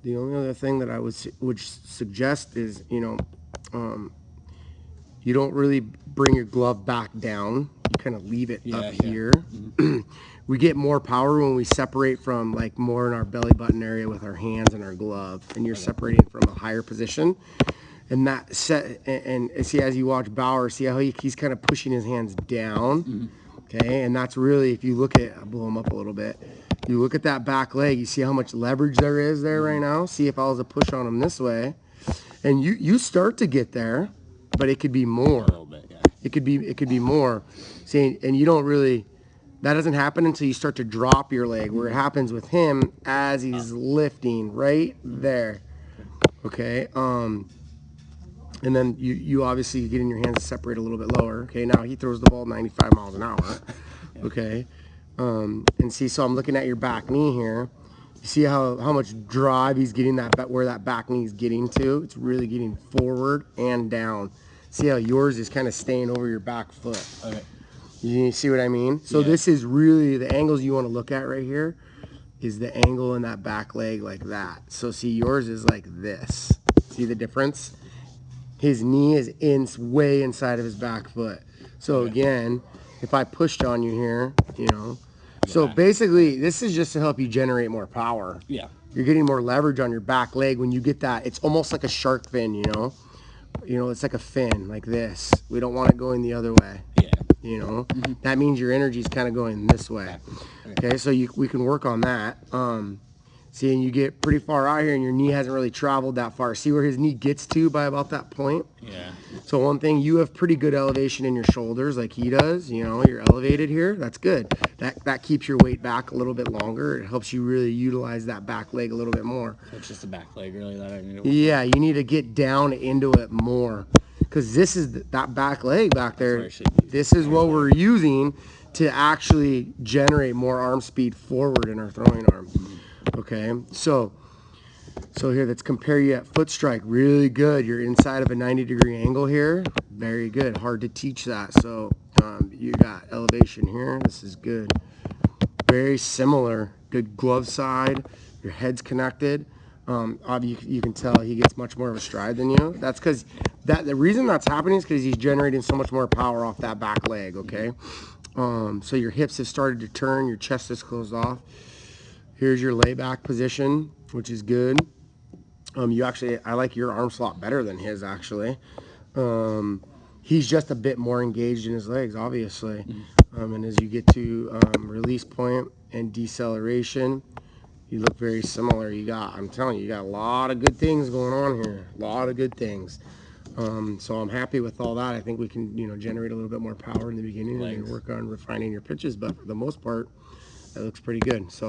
The only other thing that I would suggest is, you don't really bring your glove back down. You kind of leave it up here. We get more power when we separate from like more in our belly button area with our hands and our glove, and you're separating from a higher position. And that set, and see, as you watch Bauer, see how he's kind of pushing his hands down. Okay, and that's really, if you look at, I'll blow him up a little bit. You look at that back leg, you see how much leverage there is there right now. See, if I was to push on him this way, and you start to get there, but it could be more. A little bit, yeah. It could be more. See, and you don't really. That doesn't happen until you start to drop your leg, where it happens with him as he's lifting right there. Okay. And then you obviously get in your hands to separate a little bit lower. Okay. Now he throws the ball 95 miles an hour. Okay. And see, so I'm looking at your back knee here. You see how much drive he's getting, where that back knee is getting to. It's really getting forward and down. See how yours is kind of staying over your back foot. Okay. You see what I mean? So this is really the angles you want to look at right here is the angle in that back leg like that. So see, yours is like this. See the difference? His knee is way inside of his back foot. So again, if I pushed on you here, so basically this is just to help you generate more power. Yeah. You're getting more leverage on your back leg when you get that. It's almost like a shark fin, it's like a fin like this. We don't want it going the other way. Yeah. That means your energy is kind of going this way. Okay, so we can work on that. See, and you get pretty far out here, and your knee hasn't really traveled that far. See where his knee gets to by about that point? Yeah. So one thing, you have pretty good elevation in your shoulders like he does. You're elevated here. That's good. That keeps your weight back a little bit longer. It helps you really utilize that back leg a little bit more. So it's just the back leg really that I need to work on. Yeah, you need to get down into it more. Because this is that back leg back there. This is what we're using to actually generate more arm speed forward in our throwing arm. Okay, so here, let's compare you at foot strike. Really good. You're inside of a 90-degree angle here. Very good. Hard to teach that. So you got elevation here. This is good. Very similar. Good glove side. Your head's connected. You can tell he gets much more of a stride than you. That's because the reason that's happening is because he's generating so much more power off that back leg. Okay, so your hips have started to turn. Your chest is closed off. Here's your layback position, which is good. I like your arm slot better than his, actually. He's just a bit more engaged in his legs, obviously. And as you get to release point and deceleration, you look very similar. I'm telling you, you got a lot of good things going on here. A lot of good things. So I'm happy with all that. I think we can, generate a little bit more power in the beginning and work on refining your pitches. But for the most part, that looks pretty good. So.